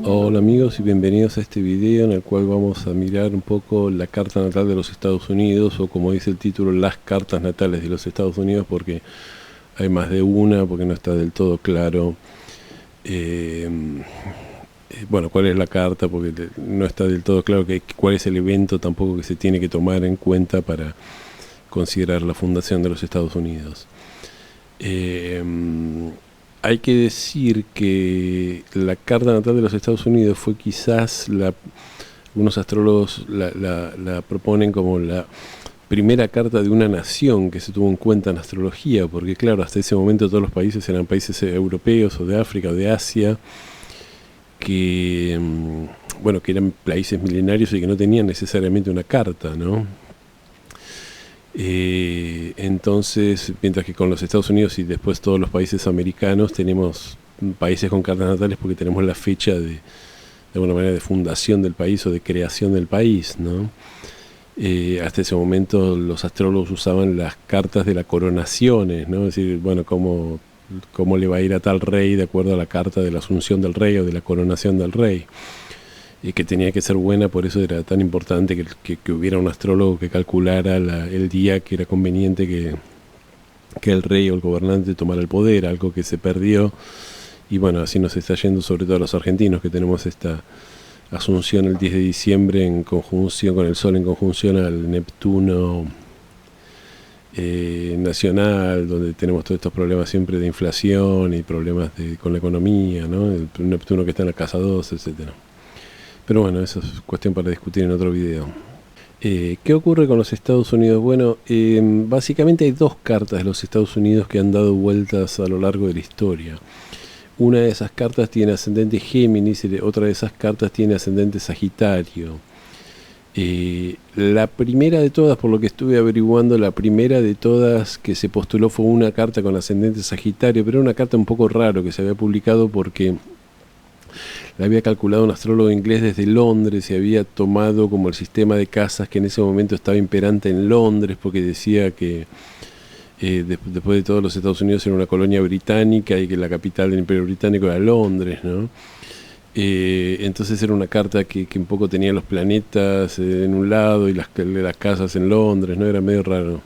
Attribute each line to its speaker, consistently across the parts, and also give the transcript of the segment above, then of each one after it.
Speaker 1: Hola amigos y bienvenidos a este video en el cual vamos a mirar un poco la carta natal de los Estados Unidos, o como dice el título, las cartas natales de los Estados Unidos, porque hay más de una, porque no está del todo claro eh, bueno, cuál es la carta, porque no está del todo claro cuál es el evento tampoco que se tiene que tomar en cuenta para considerar la fundación de los Estados Unidos. Hay que decir que la carta natal de los Estados Unidos fue quizás, algunos astrólogos la proponen como la primera carta de una nación que se tuvo en cuenta en astrología, porque claro, hasta ese momento todos los países eran países europeos o de África o de Asia, que eran países milenarios y que no tenían necesariamente una carta, ¿no? Entonces, mientras que con los Estados Unidos y después todos los países americanos tenemos países con cartas natales porque tenemos la fecha de alguna manera de fundación del país o de creación del país, ¿no? Hasta ese momento los astrólogos usaban las cartas de las coronaciones, ¿no? Es decir, bueno, cómo le va a ir a tal rey de acuerdo a la carta de la asunción del rey o de la coronación del rey. Que tenía que ser buena, por eso era tan importante que hubiera un astrólogo que calculara el día que era conveniente que el rey o el gobernante tomara el poder, algo que se perdió, y bueno, así nos está yendo sobre todo a los argentinos, que tenemos esta asunción el 10 de diciembre en conjunción con el Sol, en conjunción al Neptuno nacional, donde tenemos todos estos problemas siempre de inflación y problemas con la economía, ¿no? El Neptuno que está en la casa 2, etcétera. Pero bueno, eso es cuestión para discutir en otro video. ¿Qué ocurre con los Estados Unidos? Bueno, básicamente hay dos cartas de los Estados Unidos que han dado vueltas a lo largo de la historia. Una de esas cartas tiene ascendente Géminis y otra de esas cartas tiene ascendente Sagitario. La primera de todas, por lo que estuve averiguando, la primera de todas que se postuló fue una carta con ascendente Sagitario, pero era una carta un poco raro que se había publicado porque la había calculado un astrólogo inglés desde Londres y había tomado como el sistema de casas que en ese momento estaba imperante en Londres, porque decía que después de todo los Estados Unidos era una colonia británica y que la capital del Imperio Británico era Londres, ¿no? Entonces era una carta que un poco tenía los planetas en un lado y las casas en Londres, ¿no? Era medio raro.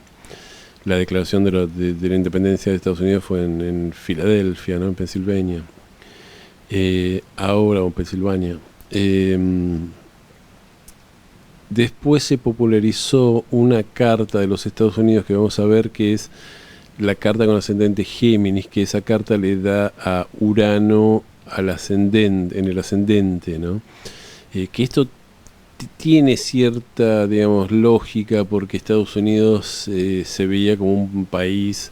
Speaker 1: La declaración de la independencia de Estados Unidos fue en Filadelfia, ¿no? En Pensilvania. Ahora en Pensilvania. Después se popularizó una carta de los Estados Unidos que vamos a ver, que es la carta con ascendente Géminis, que esa carta le da a Urano al ascendente, en el ascendente, ¿no? Que esto tiene cierta, digamos, lógica, porque Estados Unidos se veía como un país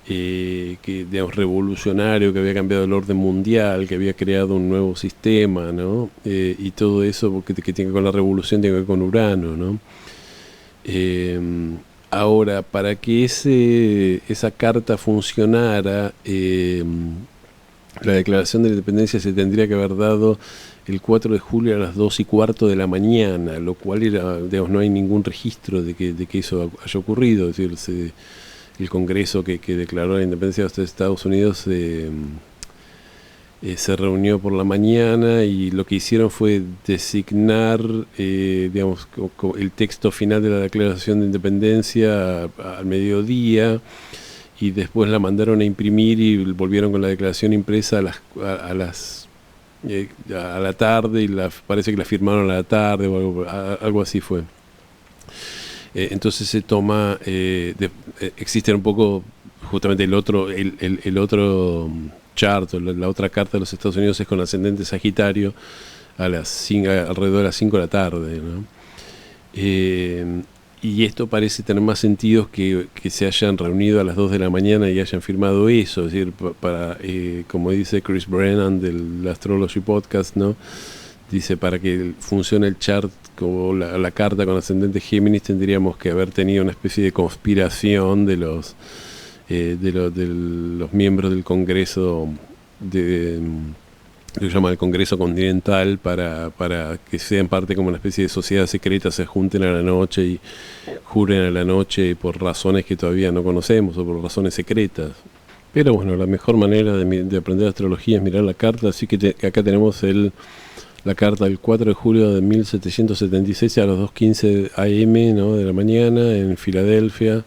Speaker 1: que, digamos, revolucionario, que había cambiado el orden mundial, que había creado un nuevo sistema, ¿no? Y todo eso porque que tiene que ver con la revolución, tiene que ver con Urano, ¿no? Ahora, para que esa carta funcionara, la declaración de la independencia se tendría que haber dado el 4 de julio a las 2:15 de la mañana, lo cual era, digamos, no hay ningún registro de que eso haya ocurrido. Es decir, el Congreso que declaró la independencia de los Estados Unidos se reunió por la mañana y lo que hicieron fue designar, digamos, el texto final de la declaración de independencia al mediodía, y después la mandaron a imprimir y volvieron con la declaración impresa a la tarde, y parece que la firmaron a la tarde o algo así fue. Entonces se toma, existe un poco justamente el otro chart, la otra carta de los Estados Unidos es con ascendente Sagitario alrededor de las 5 de la tarde, ¿no? Y esto parece tener más sentido que se hayan reunido a las 2 de la mañana y hayan firmado eso, es decir, como dice Chris Brennan del Astrology Podcast, ¿no? Dice, para que funcione el chart como la carta con ascendente Géminis, tendríamos que haber tenido una especie de conspiración de los miembros del Congreso, lo que se llama el Congreso Continental, para que sean parte como una especie de sociedad secreta, se junten a la noche y juren a la noche por razones que todavía no conocemos o por razones secretas. Pero bueno, la mejor manera de aprender astrología es mirar la carta, así que acá tenemos la carta del 4 de julio de 1776 a las 2:15 AM, ¿no?, de la mañana en Filadelfia,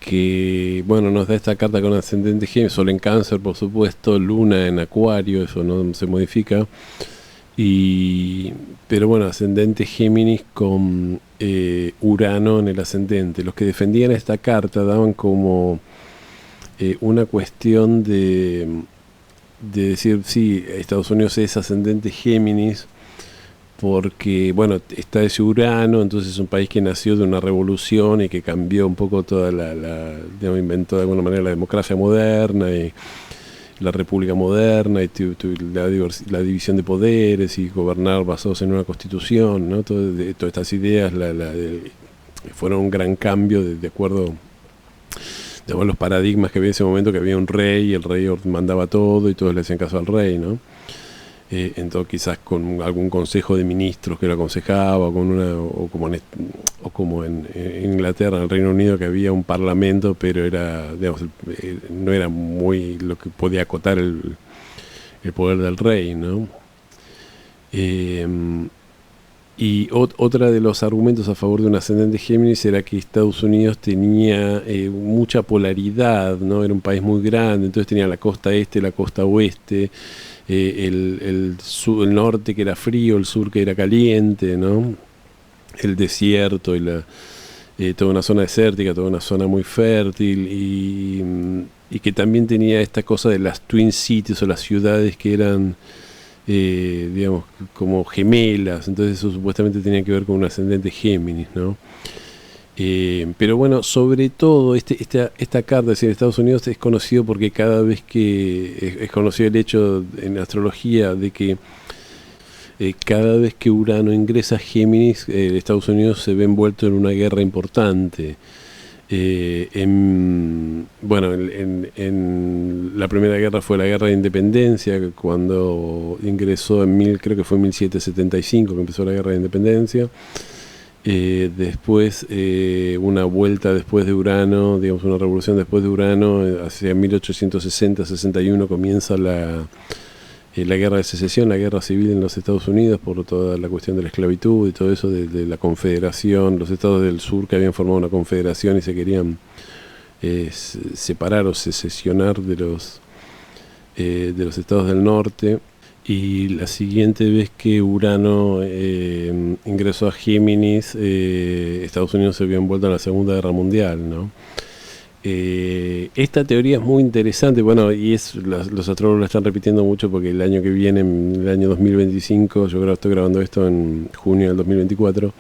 Speaker 1: que bueno, nos da esta carta con ascendente Géminis, Sol en Cáncer, por supuesto, Luna en Acuario, eso no se modifica, pero bueno, ascendente Géminis con Urano en el ascendente. Los que defendían esta carta daban como una cuestión de decir, sí, Estados Unidos es ascendente Géminis porque, bueno, está ese Urano, entonces es un país que nació de una revolución y que cambió un poco toda digamos, inventó de alguna manera la democracia moderna y la república moderna y la división de poderes y gobernar basados en una constitución, ¿no? Todas estas ideas fueron un gran cambio de acuerdo a los paradigmas que había en ese momento, que había un rey y el rey mandaba todo y todos le hacían caso al rey, ¿no? Entonces quizás con algún consejo de ministros que lo aconsejaba, o como en Inglaterra, en el Reino Unido, que había un parlamento, pero era, digamos, no era muy lo que podía acotar el poder del rey, ¿no? Y otra de los argumentos a favor de un ascendente Géminis era que Estados Unidos tenía mucha polaridad, ¿no? Era un país muy grande, entonces tenía la costa este, la costa oeste, el norte que era frío, el sur que era caliente, ¿no? El desierto y toda una zona desértica, toda una zona muy fértil y que también tenía esta cosa de las Twin Cities o las ciudades que eran digamos, como gemelas, entonces eso supuestamente tenía que ver con un ascendente Géminis, ¿no? Pero bueno, sobre todo esta carta, es decir, Estados Unidos es conocido porque cada vez que es conocido el hecho en astrología de que cada vez que Urano ingresa a Géminis, Estados Unidos se ve envuelto en una guerra importante. Bueno, en la primera guerra fue la guerra de independencia, cuando ingresó creo que fue en 1775 que empezó la guerra de independencia. Después una vuelta después de Urano, digamos una revolución después de Urano, hacia 1860-61 comienza la guerra de secesión, la guerra civil en los Estados Unidos por toda la cuestión de la esclavitud y todo eso, de la confederación, los estados del sur que habían formado una confederación y se querían separar o secesionar de los estados del norte. Y la siguiente vez que Urano ingresó a Géminis, Estados Unidos se vio envuelto en la Segunda Guerra Mundial, ¿no? Esta teoría es muy interesante, bueno, y los astrólogos la están repitiendo mucho porque el año que viene, en el año 2025, estoy grabando esto en junio del 2024,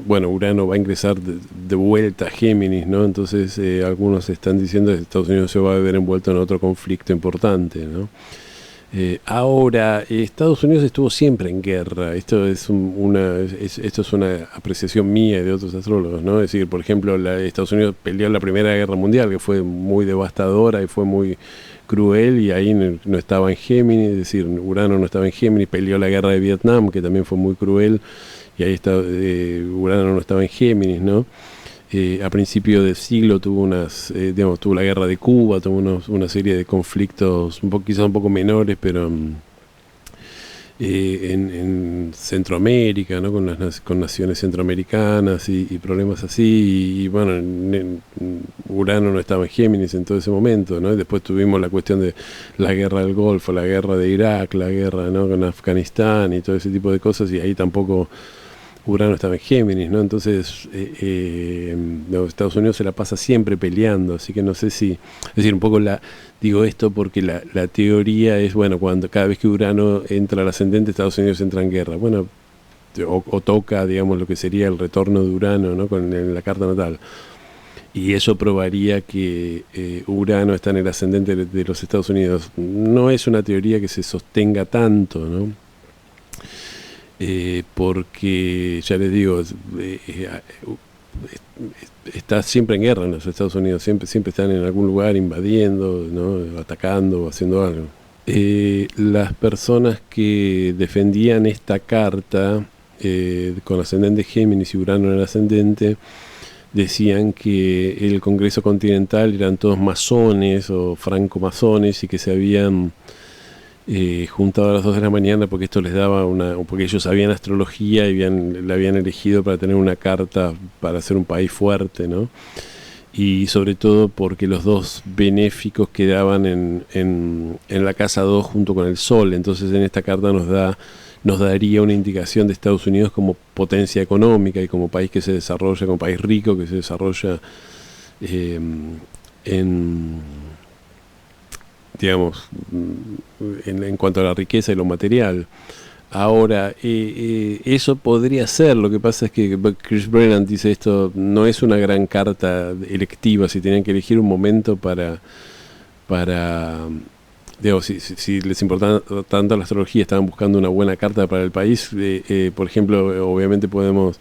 Speaker 1: bueno, Urano va a ingresar de vuelta a Géminis, ¿no? Entonces algunos están diciendo que Estados Unidos se va a ver envuelto en otro conflicto importante, ¿no? Ahora, Estados Unidos estuvo siempre en guerra. Esto es una apreciación mía y de otros astrólogos, ¿no? Es decir, por ejemplo, Estados Unidos peleó en la Primera Guerra Mundial, que fue muy devastadora y fue muy cruel, y ahí no estaba en Géminis, es decir, Urano no estaba en Géminis. Peleó la Guerra de Vietnam, que también fue muy cruel, y ahí Urano no estaba en Géminis, ¿no? A principio del siglo tuvo tuvo la guerra de Cuba, tuvo una serie de conflictos quizás un poco menores, pero en Centroamérica, ¿no? Con naciones centroamericanas y problemas así, y bueno, Urano no estaba en Géminis en todo ese momento, ¿no? Y después tuvimos la cuestión de la guerra del Golfo, la guerra de Irak, la guerra, ¿no?, con Afganistán y todo ese tipo de cosas, y ahí tampoco Urano estaba en Géminis, ¿no? Entonces Estados Unidos se la pasa siempre peleando, así que no sé si, es decir, un poco digo esto porque la teoría es, bueno, cada vez que Urano entra al ascendente, Estados Unidos entra en guerra, bueno, o toca, digamos, lo que sería el retorno de Urano, ¿no?, en la carta natal, y eso probaría que Urano está en el ascendente de los Estados Unidos. No es una teoría que se sostenga tanto, ¿no? Porque ya les digo, está siempre en guerra en los Estados Unidos, siempre están en algún lugar invadiendo, ¿no?, atacando o haciendo algo. Las personas que defendían esta carta con ascendente Géminis y Urano en el ascendente decían que el Congreso Continental eran todos masones o francomasones y que se habían juntado a las 2 de la mañana porque esto les daba porque ellos sabían astrología y la habían elegido para tener una carta para ser un país fuerte, ¿no? Y sobre todo porque los dos benéficos quedaban en la casa 2 junto con el Sol. Entonces en esta carta nos daría una indicación de Estados Unidos como potencia económica y como país que se desarrolla, como país rico que se desarrolla digamos, en cuanto a la riqueza y lo material. Ahora, eso podría ser, lo que pasa es que Chris Brennan dice esto, no es una gran carta electiva, si tenían que elegir un momento para digo, si les importaba tanto la astrología, estaban buscando una buena carta para el país, por ejemplo, obviamente podemos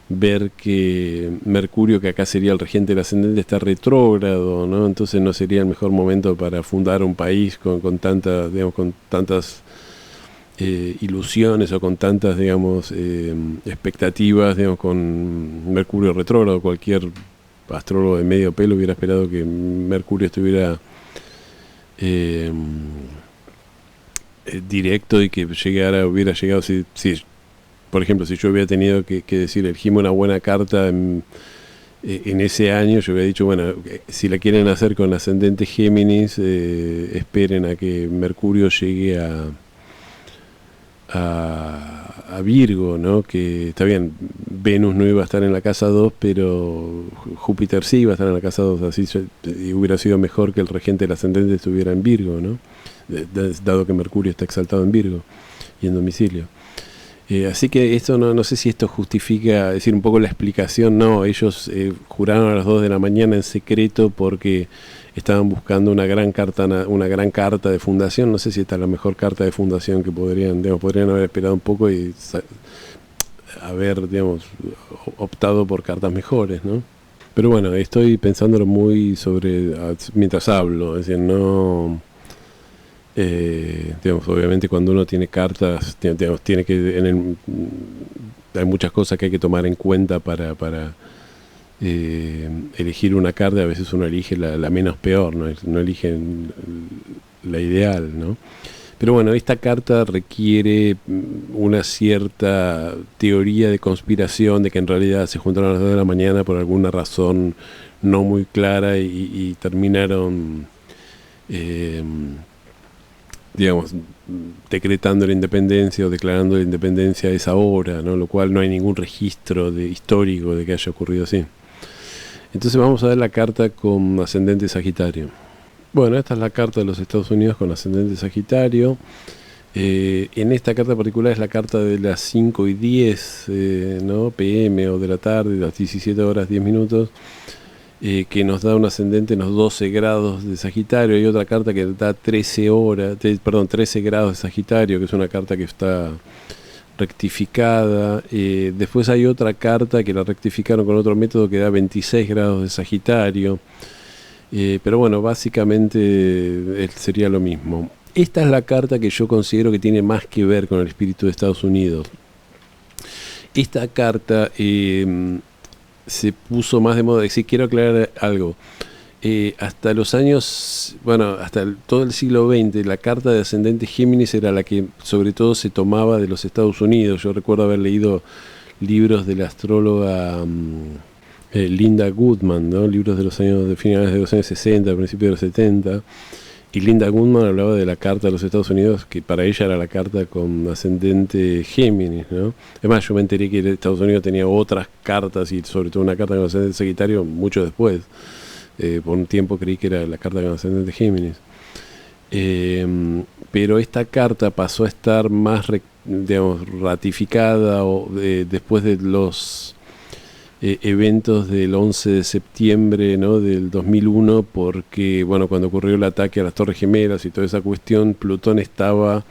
Speaker 1: ver que Mercurio, que acá sería el regente del ascendente, está retrógrado, ¿no? Entonces no sería el mejor momento para fundar un país con tantas, digamos, con tantas ilusiones o con tantas, digamos, expectativas, digamos, con Mercurio retrógrado. Cualquier astrólogo de medio pelo hubiera esperado que Mercurio estuviera directo y que hubiera llegado, si por ejemplo, si yo hubiera tenido que decir, elegimos una buena carta en ese año, yo hubiera dicho, bueno, si la quieren hacer con ascendente Géminis, esperen a que Mercurio llegue a Virgo, ¿no? Que está bien, Venus no iba a estar en la casa 2, pero Júpiter sí iba a estar en la casa 2, así y hubiera sido mejor que el regente del ascendente estuviera en Virgo, ¿no? Dado que Mercurio está exaltado en Virgo y en domicilio. Así que esto no sé si esto justifica, es decir, un poco la explicación. No, ellos juraron a las 2 de la mañana en secreto porque estaban buscando una gran carta de fundación. No sé si esta es la mejor carta de fundación que podrían haber esperado un poco y haber, digamos, optado por cartas mejores, ¿no? Pero bueno, estoy pensándolo muy mientras hablo, es decir, no... digamos, obviamente cuando uno tiene cartas, digamos, tiene que hay muchas cosas que hay que tomar en cuenta para elegir una carta. A veces uno elige la menos peor, no elige la ideal, ¿no? Pero bueno, esta carta requiere una cierta teoría de conspiración, de que en realidad se juntaron a las 2 de la mañana por alguna razón no muy clara y terminaron digamos, decretando la independencia o declarando la independencia a esa hora, ¿no? Lo cual no hay ningún registro histórico de que haya ocurrido así. Entonces vamos a ver la carta con ascendente Sagitario. Bueno, esta es la carta de los Estados Unidos con ascendente Sagitario. En esta carta particular es la carta de las 5:10 ¿no? PM o de la tarde, las 17 horas 10 minutos. Que nos da un ascendente en los 12 grados de Sagitario. Hay otra carta que da 13 grados de Sagitario, que es una carta que está rectificada. Después hay otra carta que la rectificaron con otro método que da 26 grados de Sagitario. Pero bueno, básicamente sería lo mismo. Esta es la carta que yo considero que tiene más que ver con el espíritu de Estados Unidos. Esta carta... se puso más de moda. Sí, quiero aclarar algo. Hasta los años, bueno, todo el siglo XX, la carta de ascendente Géminis era la que sobre todo se tomaba de los Estados Unidos. Yo recuerdo haber leído libros de la astróloga Linda Goodman, ¿no? Libros de finales de los años 60, principios de los 70. Y Linda Goodman hablaba de la carta de los Estados Unidos, que para ella era la carta con ascendente Géminis, ¿no? Además, yo me enteré que Estados Unidos tenía otras cartas, y sobre todo una carta con ascendente Sagitario, mucho después. Por un tiempo creí que era la carta con ascendente Géminis. Pero esta carta pasó a estar más, digamos, ratificada después de los... eventos del 11 de septiembre, ¿no? Del 2001, porque bueno, cuando ocurrió el ataque a las Torres Gemelas y toda esa cuestión, Plutón estaba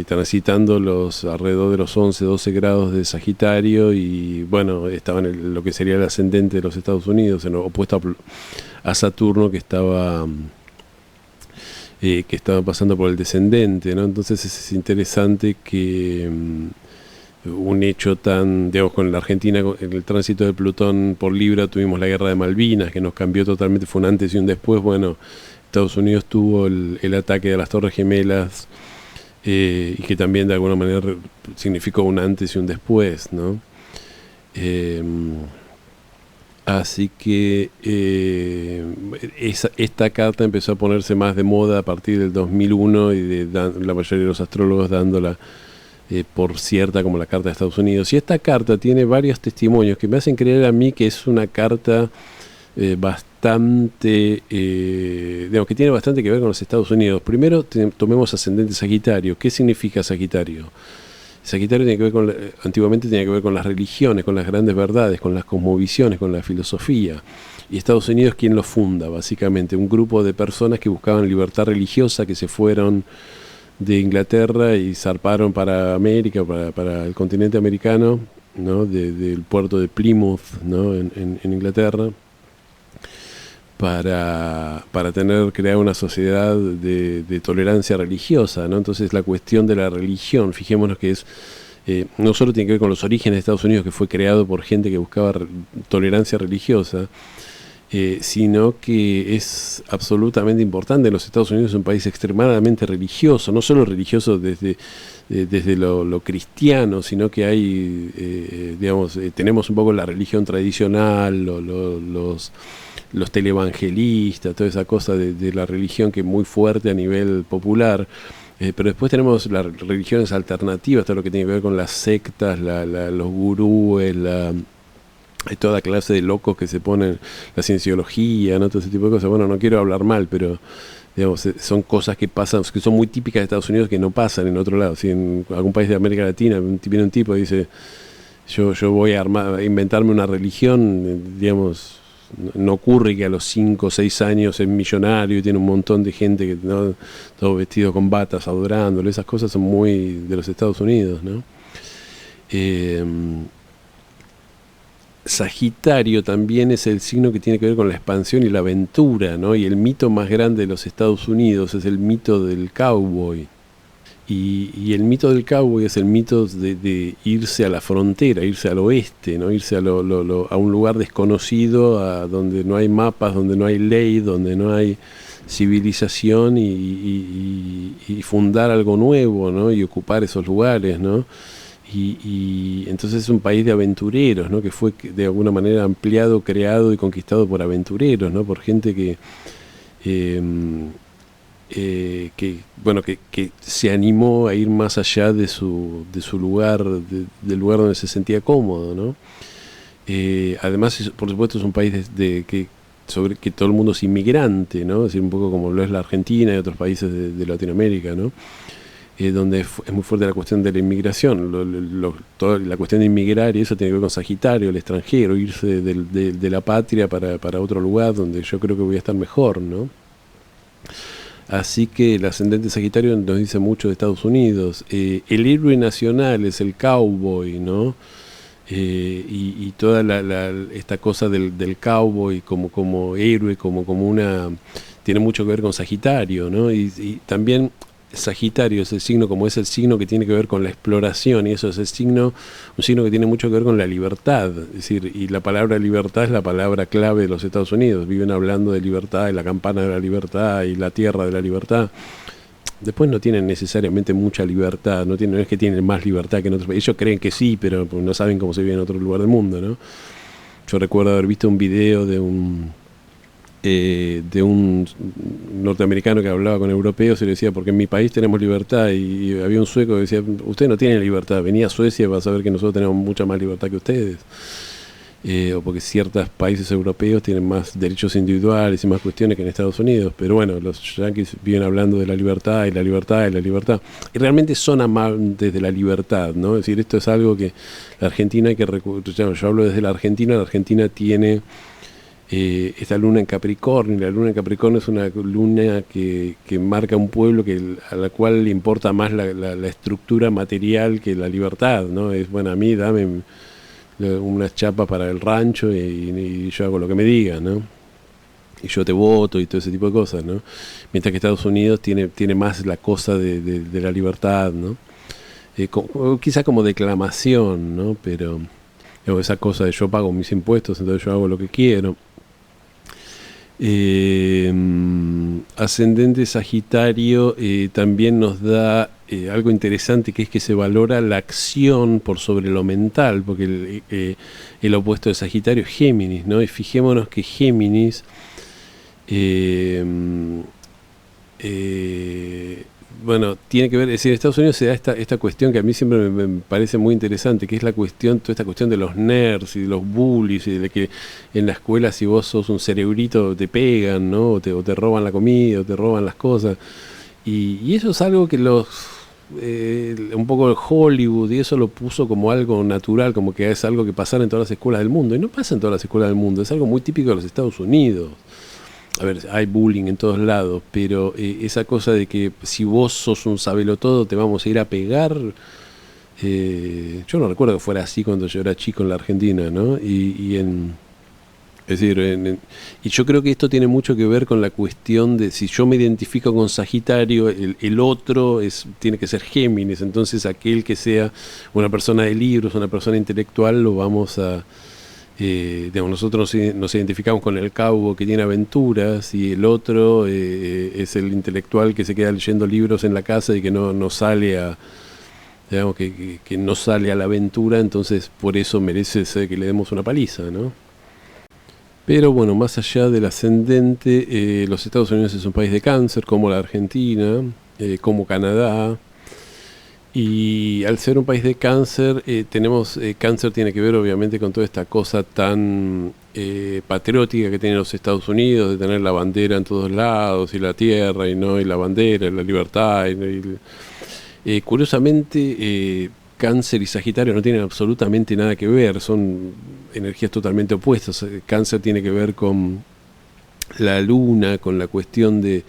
Speaker 1: transitando alrededor de los 11-12 grados de Sagitario y bueno, estaba en lo que sería el ascendente de los Estados Unidos, opuesto a Saturno, que estaba pasando por el descendente, ¿no? Entonces es interesante que un hecho tan, digamos, con la Argentina, en el tránsito de Plutón por Libra, tuvimos la guerra de Malvinas, que nos cambió totalmente, fue un antes y un después. Bueno, Estados Unidos tuvo el ataque de las Torres Gemelas, y que también de alguna manera significó un antes y un después, ¿no? Eh, Así que esta carta empezó a ponerse más de moda a partir del 2001 y la mayoría de los astrólogos dándola por cierta como la carta de Estados Unidos. Y esta carta tiene varios testimonios que me hacen creer a mí que es una carta bastante, digamos, que tiene bastante que ver con los Estados Unidos. Primero tomemos ascendente Sagitario. ¿Qué significa Sagitario? Sagitario tiene que ver con, antiguamente tenía que ver con las religiones, con las grandes verdades, con las cosmovisiones, con la filosofía. Y Estados Unidos, ¿quién lo funda? Básicamente un grupo de personas que buscaban libertad religiosa, que se fueron de Inglaterra y zarparon para América, para el continente americano, ¿no? Del puerto de Plymouth, ¿no? en Inglaterra, para crear una sociedad de tolerancia religiosa, ¿no? Entonces la cuestión de la religión, fijémonos que es, no solo tiene que ver con los orígenes de Estados Unidos, que fue creado por gente que buscaba tolerancia religiosa, sino que es absolutamente importante. Los Estados Unidos es un país extremadamente religioso, no solo religioso desde lo cristiano, sino que hay, digamos, tenemos un poco la religión tradicional, los televangelistas, toda esa cosa de la religión que es muy fuerte a nivel popular, pero después tenemos las religiones alternativas, todo lo que tiene que ver con las sectas, los gurúes, hay toda clase de locos que se ponen, la cienciología, ¿no? Todo ese tipo de cosas. Bueno, no quiero hablar mal, pero digamos, son cosas que pasan, que son muy típicas de Estados Unidos, que no pasan en otro lado. Si en algún país de América Latina viene un tipo y dice, yo voy a inventarme una religión, digamos, no ocurre que a los 5 o 6 años es millonario y tiene un montón de gente que, ¿no? Todo vestido con batas adorándolo. Esas cosas son muy de los Estados Unidos, ¿no? Sagitario también es el signo que tiene que ver con la expansión y la aventura, ¿no? Y el mito más grande de los Estados Unidos es el mito del cowboy. Y el mito del cowboy es el mito de irse a la frontera, irse al oeste, ¿no? Irse a un lugar desconocido, donde no hay mapas, donde no hay ley, donde no hay civilización, y fundar algo nuevo, ¿no? Y ocupar esos lugares, ¿no? Y entonces es un país de aventureros, ¿no? Que fue de alguna manera ampliado, creado y conquistado por aventureros, ¿no? Por gente que se animó a ir más allá de su lugar, del lugar donde se sentía cómodo, ¿no? Además, por supuesto, es un país sobre que todo el mundo es inmigrante, ¿no? Es decir, un poco como lo es la Argentina y otros países de Latinoamérica, ¿no? Donde es muy fuerte la cuestión de la inmigración, toda la cuestión de inmigrar, y eso tiene que ver con Sagitario, el extranjero, irse de la patria para otro lugar donde yo creo que voy a estar mejor, ¿no? Así que el ascendente Sagitario nos dice mucho de Estados Unidos. El héroe nacional es el cowboy, ¿no? Y toda esta cosa del cowboy como héroe, como tiene mucho que ver con Sagitario, ¿no? Y también Sagitario es el signo, como es el signo que tiene que ver con la exploración, y eso es un signo que tiene mucho que ver con la libertad. Es decir, y la palabra libertad es la palabra clave de los Estados Unidos. Viven hablando de libertad, y la campana de la libertad, y la tierra de la libertad. Después no tienen necesariamente mucha libertad, no es que tienen más libertad que en otros países. Ellos creen que sí, pero no saben cómo se vive en otro lugar del mundo, ¿no? Yo recuerdo haber visto un video de un norteamericano que hablaba con europeos y le decía, porque en mi país tenemos libertad, y había un sueco que decía, ustedes no tienen libertad, venía a Suecia y vas a ver que nosotros tenemos mucha más libertad que ustedes, o porque ciertos países europeos tienen más derechos individuales y más cuestiones que en Estados Unidos. Pero bueno, los yanquis viven hablando de la libertad y la libertad y la libertad, y realmente son amantes de la libertad, ¿no? Es decir, esto es algo que la Argentina hay que yo hablo desde la Argentina tiene esta luna en Capricornio. La luna en Capricornio es una luna que marca un pueblo a la cual le importa más la estructura material que la libertad, ¿no? Es, bueno, a mí dame unas chapas para el rancho y yo hago lo que me digan, ¿no? Y yo te voto y todo ese tipo de cosas, ¿no? Mientras que Estados Unidos tiene más la cosa de la libertad, ¿no? quizá como declamación, ¿no? Pero esa cosa de yo pago mis impuestos, entonces yo hago lo que quiero. Ascendente Sagitario también nos da algo interesante, que es que se valora la acción por sobre lo mental, porque el opuesto de Sagitario es Géminis, ¿no? Y fijémonos que Géminis bueno, tiene que ver, es decir, en Estados Unidos se da esta cuestión que a mí siempre me parece muy interesante, que es la cuestión, toda esta cuestión de los nerds y de los bullies, y de que en la escuela si vos sos un cerebrito te pegan, ¿no? O te roban la comida, o te roban las cosas. Y eso es algo que un poco de Hollywood y eso lo puso como algo natural, como que es algo que pasa en todas las escuelas del mundo. Y no pasa en todas las escuelas del mundo, es algo muy típico de los Estados Unidos. A ver, hay bullying en todos lados, pero esa cosa de que si vos sos un sabelotodo te vamos a ir a pegar, yo no recuerdo que fuera así cuando yo era chico en la Argentina, ¿no? Es decir, y yo creo que esto tiene mucho que ver con la cuestión de si yo me identifico con Sagitario, el otro tiene que ser Géminis, entonces aquel que sea una persona de libros, una persona intelectual, lo vamos a... digamos, nosotros nos identificamos con el cowboy que tiene aventuras y el otro es el intelectual que se queda leyendo libros en la casa y que no sale a, digamos, que no sale a la aventura, entonces por eso merece ser que le demos una paliza, ¿no? Pero bueno, más allá del ascendente, los Estados Unidos es un país de cáncer, como la Argentina, como Canadá. Y al ser un país de cáncer, cáncer tiene que ver obviamente con toda esta cosa tan patriótica que tienen los Estados Unidos, de tener la bandera en todos lados, y la tierra, y la bandera, y la libertad. Curiosamente, Cáncer y Sagitario no tienen absolutamente nada que ver, son energías totalmente opuestas. Cáncer tiene que ver con la luna, con la cuestión de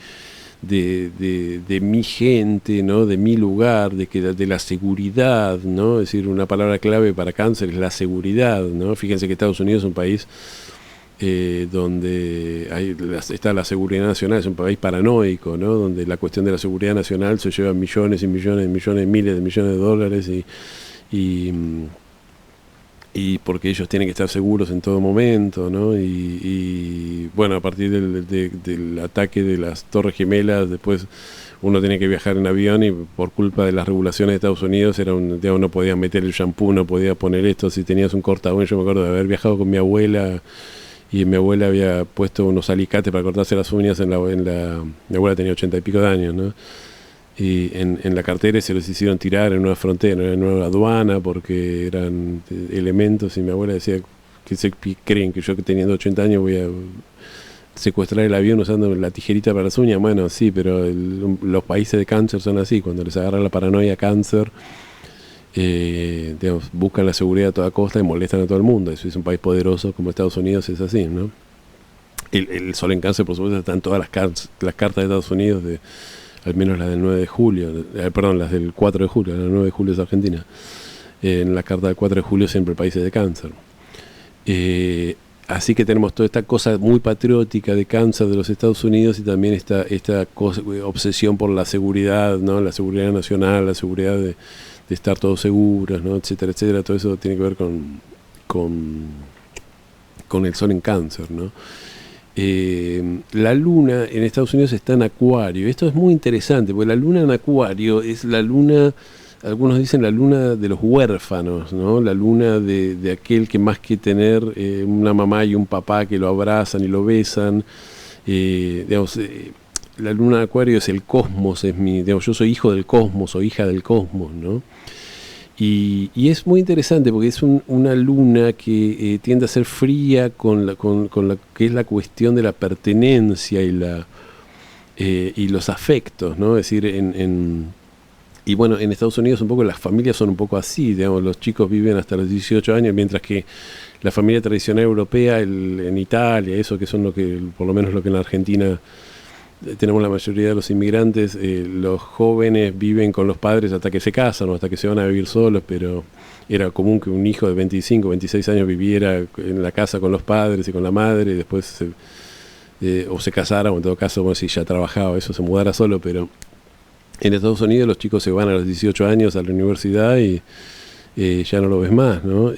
Speaker 1: mi gente, ¿no? De mi lugar, de la seguridad, ¿no? Es decir, una palabra clave para Cáncer es la seguridad, ¿no? Fíjense que Estados Unidos es un país donde está la seguridad nacional, es un país paranoico, ¿no? Donde la cuestión de la seguridad nacional se lleva millones y millones y millones, miles de millones de dólares y porque ellos tienen que estar seguros en todo momento, ¿no? Y bueno, a partir del ataque de las Torres Gemelas, después uno tiene que viajar en avión y por culpa de las regulaciones de Estados Unidos digamos, no podía meter el shampoo, no podía poner esto, si tenías un corta uñas. Yo me acuerdo de haber viajado con mi abuela y mi abuela había puesto unos alicates para cortarse las uñas mi abuela tenía 80 y pico de años, ¿no? Y en la cartera se los hicieron tirar en una frontera, en una aduana, porque eran elementos, y mi abuela decía que creen que yo, que teniendo 80 años, voy a secuestrar el avión usando la tijerita para las uñas. Bueno, sí, pero los países de cáncer son así, cuando les agarra la paranoia cáncer, digamos, buscan la seguridad a toda costa y molestan a todo el mundo. Eso es un país poderoso como Estados Unidos, es así, ¿no? El sol en Cáncer, por supuesto, está en todas las cartas de Estados Unidos, al menos las del 9 de julio, perdón, las del 4 de julio, la 9 de julio es Argentina. En la carta del 4 de julio siempre países de Cáncer. Así que tenemos toda esta cosa muy patriótica de Cáncer de los Estados Unidos, y también esta obsesión por la seguridad, ¿no? La seguridad nacional, la seguridad de estar todos seguros, ¿no? Etcétera, etcétera. Todo eso tiene que ver con el sol en Cáncer, ¿no? La luna en Estados Unidos está en Acuario. Esto es muy interesante, porque la luna en Acuario es la luna, algunos dicen la luna de los huérfanos, ¿no? La luna de aquel que, más que tener una mamá y un papá que lo abrazan y lo besan, digamos, la luna de Acuario es el cosmos, digamos, yo soy hijo del cosmos o hija del cosmos, ¿no? Y es muy interesante porque es una luna que tiende a ser fría con la que es la cuestión de la pertenencia y los afectos, ¿no? Es decir, y bueno, en Estados Unidos un poco las familias son un poco así, digamos, los chicos viven hasta los 18 años, mientras que la familia tradicional europea, en Italia, eso que son por lo menos lo que en la Argentina tenemos la mayoría de los inmigrantes, los jóvenes viven con los padres hasta que se casan o hasta que se van a vivir solos, pero era común que un hijo de 25, 26 años viviera en la casa con los padres y con la madre, y después o se casara, o en todo caso, bueno, si ya trabajaba, eso, se mudara solo, pero En Estados Unidos los chicos se van a los 18 años a la universidad y ya no lo ves más, ¿no?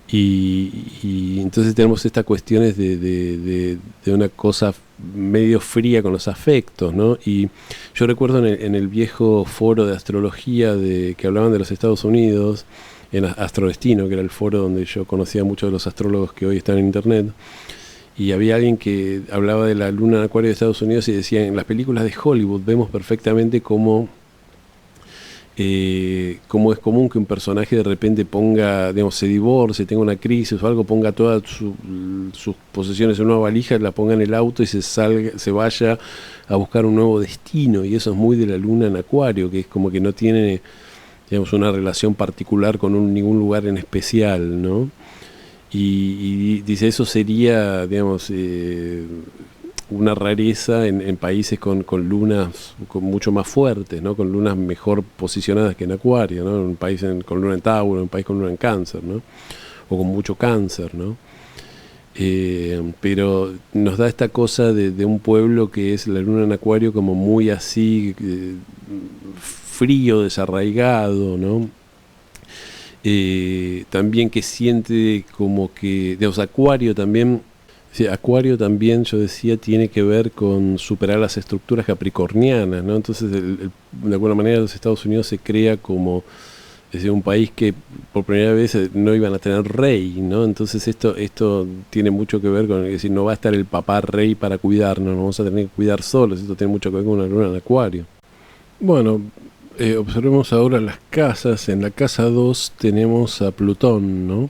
Speaker 1: Y entonces tenemos estas cuestiones de una cosa medio fría con los afectos, ¿no? Y yo recuerdo en el viejo foro de astrología que hablaban de los Estados Unidos, en Astrodestino, que era el foro donde yo conocía a muchos de los astrólogos que hoy están en internet, y había alguien que hablaba de la luna en Acuario de Estados Unidos y decía, en las películas de Hollywood vemos perfectamente cómo es común que un personaje de repente ponga, digamos, se divorcie, tenga una crisis o algo, ponga todas sus posesiones en una valija, la ponga en el auto y se vaya a buscar un nuevo destino. Y eso es muy de la luna en Acuario, que es como que no tiene, digamos, una relación particular con ningún lugar en especial, ¿no? Y dice, eso sería, digamos, una rareza en países con lunas mucho más fuertes, ¿no? Con lunas mejor posicionadas que en Acuario, ¿no? Un país con luna en Tauro, un país con luna en Cáncer, ¿no? O con mucho Cáncer, ¿no? Pero nos da esta cosa de un pueblo que es la luna en Acuario como muy así, frío, desarraigado, ¿no? También que siente como que, digamos, Acuario también, sí, Acuario también, yo decía, tiene que ver con superar las estructuras capricornianas, ¿no? Entonces, de alguna manera, los Estados Unidos se crea como, es decir, un país que por primera vez no iban a tener rey, ¿no? Entonces esto tiene mucho que ver con, es decir, no va a estar el papá rey para cuidarnos, nos vamos a tener que cuidar solos, esto tiene mucho que ver con una luna en Acuario. Bueno, observemos ahora las casas. En la casa 2 tenemos a Plutón, ¿no?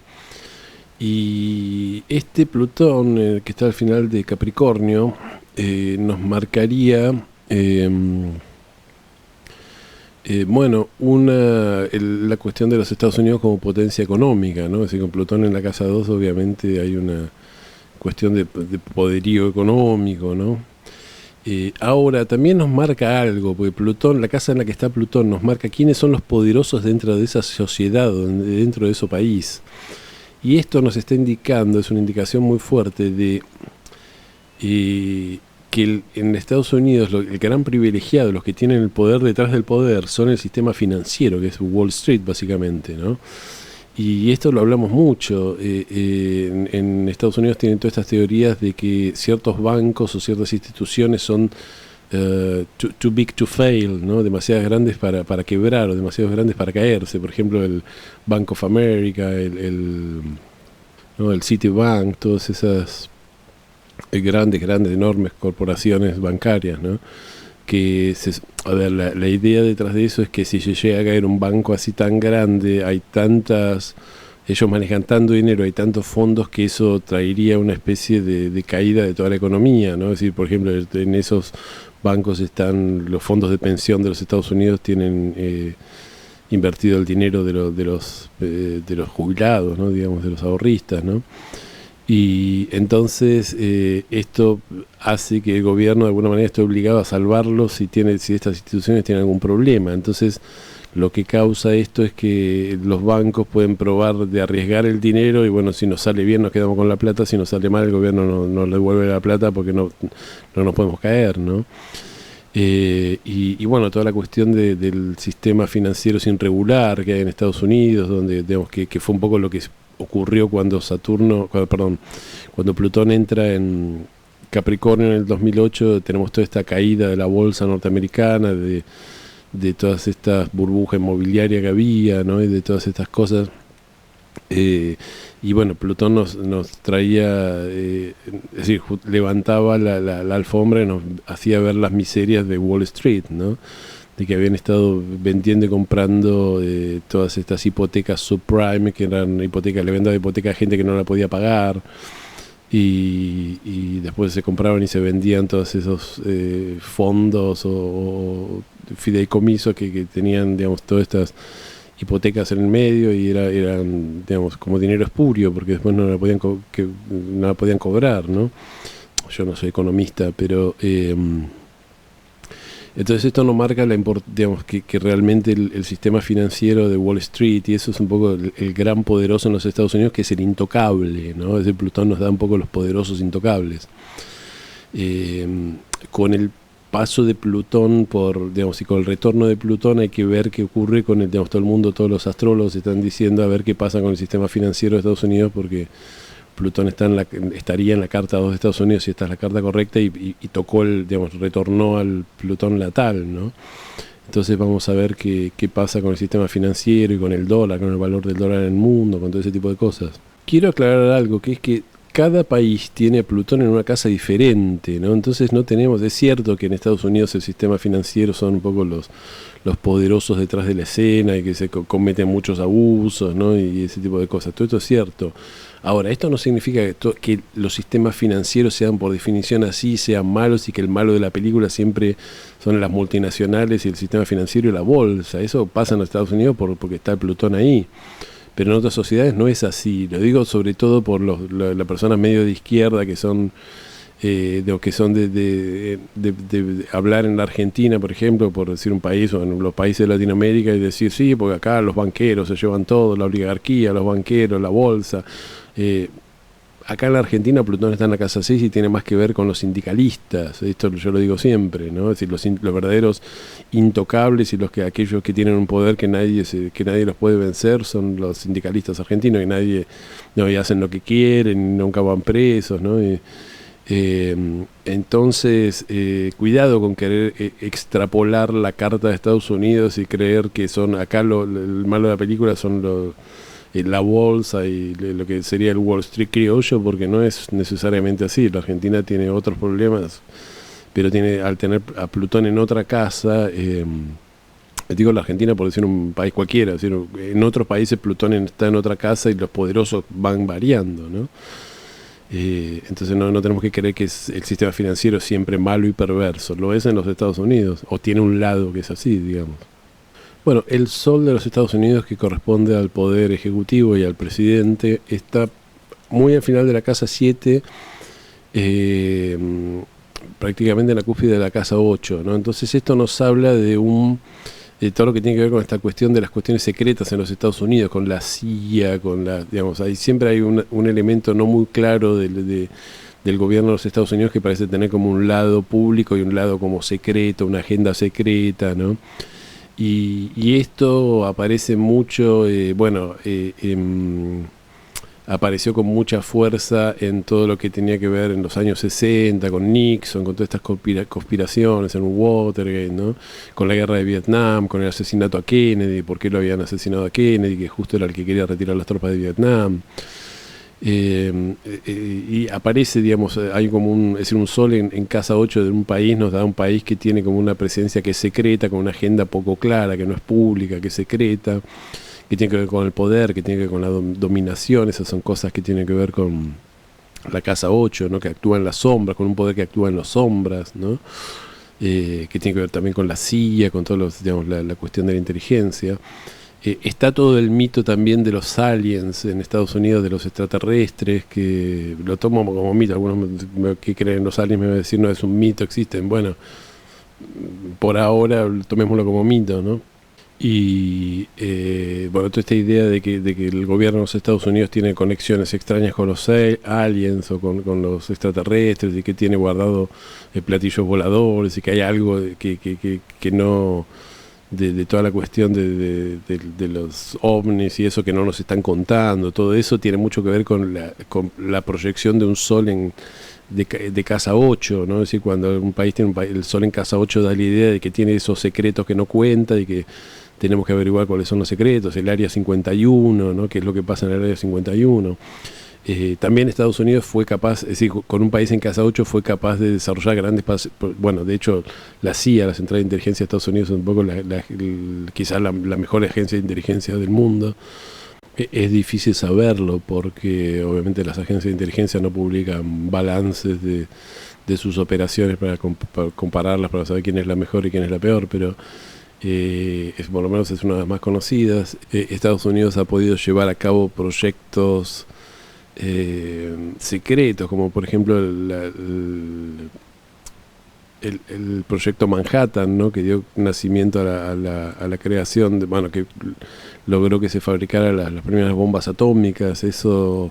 Speaker 1: Y este Plutón, que está al final de Capricornio, nos marcaría, bueno, la cuestión de los Estados Unidos como potencia económica, ¿no? Es decir, con Plutón en la casa 2 obviamente hay una cuestión de poderío económico, ¿no? Ahora también nos marca algo, porque Plutón, la casa en la que está Plutón, nos marca quiénes son los poderosos dentro de esa sociedad, dentro de ese país. Y esto nos está indicando, es una indicación muy fuerte de que en Estados Unidos el gran privilegiado, los que tienen el poder detrás del poder, son el sistema financiero, que es Wall Street básicamente, ¿no? Y esto lo hablamos mucho. En Estados Unidos tienen todas estas teorías de que ciertos bancos o ciertas instituciones son too big to fail, ¿no? Demasiadas grandes para quebrar o demasiados grandes para caerse. Por ejemplo, el Bank of America, ¿no? El Citibank, todas esas grandes, enormes corporaciones bancarias, ¿no? A ver, la idea detrás de eso es que si se llega a caer un banco así tan grande, ellos manejan tanto dinero, hay tantos fondos, que eso traería una especie de caída de toda la economía, ¿no? Es decir, por ejemplo, en esos bancos están los fondos de pensión de los Estados Unidos, tienen invertido el dinero de los jubilados, ¿no? Digamos, de los ahorristas, ¿no? Y entonces esto hace que el gobierno de alguna manera esté obligado a salvarlos si estas instituciones tienen algún problema. Entonces lo que causa esto es que los bancos pueden probar de arriesgar el dinero y bueno, si nos sale bien nos quedamos con la plata, si nos sale mal el gobierno nos devuelve la plata porque no nos podemos caer, ¿no? Y bueno, toda la cuestión del sistema financiero sin regular que hay en Estados Unidos, donde digamos que fue un poco lo que ocurrió cuando Plutón entra en Capricornio en el 2008, tenemos toda esta caída de la bolsa norteamericana, de todas estas burbujas inmobiliarias que había, ¿no? Y de todas estas cosas. Y bueno, Plutón nos traía, es decir, levantaba la alfombra y nos hacía ver las miserias de Wall Street, ¿no? De que habían estado vendiendo y comprando todas estas hipotecas subprime, que eran hipotecas, le vendían hipoteca a gente que no la podía pagar, y después se compraban y se vendían todos esos fondos o fideicomisos que tenían, digamos, todas estas hipotecas en el medio, y eran, digamos, como dinero espurio, porque después no la podían cobrar, ¿no? Yo no soy economista, pero entonces esto nos marca digamos, que realmente el sistema financiero de Wall Street, y eso es un poco el gran poderoso en los Estados Unidos, que es el intocable, ¿no? Ese Plutón nos da un poco los poderosos intocables. Con el paso de Plutón por, digamos, y con el retorno de Plutón hay que ver qué ocurre con el, digamos, todo el mundo, todos los astrólogos están diciendo a ver qué pasa con el sistema financiero de Estados Unidos, porque Plutón estaría en la carta 2 de Estados Unidos, si esta es la carta correcta, y tocó digamos, retornó al Plutón natal, ¿no? Entonces vamos a ver qué pasa con el sistema financiero y con el dólar, con el valor del dólar en el mundo, con todo ese tipo de cosas. Quiero aclarar algo, que es que cada país tiene a Plutón en una casa diferente, ¿no? Entonces no tenemos, es cierto que en Estados Unidos el sistema financiero son un poco los poderosos detrás de la escena y que se cometen muchos abusos, ¿no? Y ese tipo de cosas. Todo esto es cierto. Ahora, esto no significa que los sistemas financieros sean por definición así, sean malos, y que el malo de la película siempre son las multinacionales y el sistema financiero y la bolsa. Eso pasa en los Estados Unidos porque está el Plutón ahí. Pero en otras sociedades no es así. Lo digo sobre todo por las personas medio de izquierda que son de hablar en la Argentina, por ejemplo, por decir un país, o en los países de Latinoamérica, y decir, sí, porque acá los banqueros se llevan todo, la oligarquía, los banqueros, la bolsa. Acá en la Argentina Plutón está en la casa 6 y tiene más que ver con los sindicalistas. Esto yo lo digo siempre, ¿no? Es decir, los verdaderos intocables y aquellos que tienen un poder que nadie los puede vencer son los sindicalistas argentinos, y hacen lo que quieren, y nunca van presos, ¿no? Entonces, cuidado con querer extrapolar la carta de Estados Unidos y creer que son acá el malo de la película son la bolsa y lo que sería el Wall Street criollo, porque no es necesariamente así. La Argentina tiene otros problemas, pero al tener a Plutón en otra casa, digo la Argentina por decir un país cualquiera, es decir, en otros países Plutón está en otra casa y los poderosos van variando, ¿no? Entonces no tenemos que creer que el sistema financiero es siempre malo y perverso. Lo es en los Estados Unidos, o tiene un lado que es así, digamos. Bueno, el Sol de los Estados Unidos, que corresponde al poder ejecutivo y al presidente, está muy al final de la casa 7, prácticamente en la cúspide de la casa 8, ¿no? Entonces esto nos habla de todo lo que tiene que ver con esta cuestión de las cuestiones secretas en los Estados Unidos, con la CIA, digamos, siempre hay un elemento no muy claro del gobierno de los Estados Unidos que parece tener como un lado público y un lado como secreto, una agenda secreta, ¿no? Y esto aparece mucho, apareció con mucha fuerza en todo lo que tenía que ver en los años 60, con Nixon, con todas estas conspiraciones en Watergate, ¿no? Con la guerra de Vietnam, con el asesinato a Kennedy, por qué lo habían asesinado a Kennedy, que justo era el que quería retirar las tropas de Vietnam. Y aparece, digamos, hay como un sol en casa 8 de un país, nos da un país que tiene como una presencia que es secreta, con una agenda poco clara, que no es pública, que es secreta, que tiene que ver con el poder, que tiene que ver con la dominación. Esas son cosas que tienen que ver con la casa 8, ¿no? Que actúa en las sombras, con un poder que actúa en las sombras, ¿no? Que tiene que ver también con la CIA, con todos digamos, la cuestión de la inteligencia. Está todo el mito también de los aliens en Estados Unidos, de los extraterrestres, que lo tomo como mito. Algunos que creen en los aliens me van a decir, no, es un mito, existen. Bueno, por ahora tomémoslo como mito, ¿no? Y toda esta idea de que el gobierno de los Estados Unidos tiene conexiones extrañas con los aliens o con los extraterrestres, y que tiene guardado platillos voladores, y que hay algo que no... De toda la cuestión de los ovnis y eso que no nos están contando. Todo eso tiene mucho que ver con la proyección de un sol de casa 8, ¿no? Es decir, cuando un país tiene el sol en casa 8, da la idea de que tiene esos secretos que no cuenta y que tenemos que averiguar cuáles son los secretos. El área 51, ¿no? ¿Qué es lo que pasa en el área 51? También Estados Unidos fue capaz, es decir, con un país en casa 8 fue capaz de desarrollar grandes bueno, de hecho la CIA, la Central de Inteligencia de Estados Unidos, es un poco quizás la mejor agencia de inteligencia del mundo. Es difícil saberlo porque obviamente las agencias de inteligencia no publican balances de sus operaciones para compararlas, para saber quién es la mejor y quién es la peor, pero por lo menos es una de las más conocidas. Estados Unidos ha podido llevar a cabo proyectos secretos, como por ejemplo el proyecto Manhattan, ¿no? Que dio nacimiento a la creación que logró que se fabricaran las primeras bombas atómicas. Eso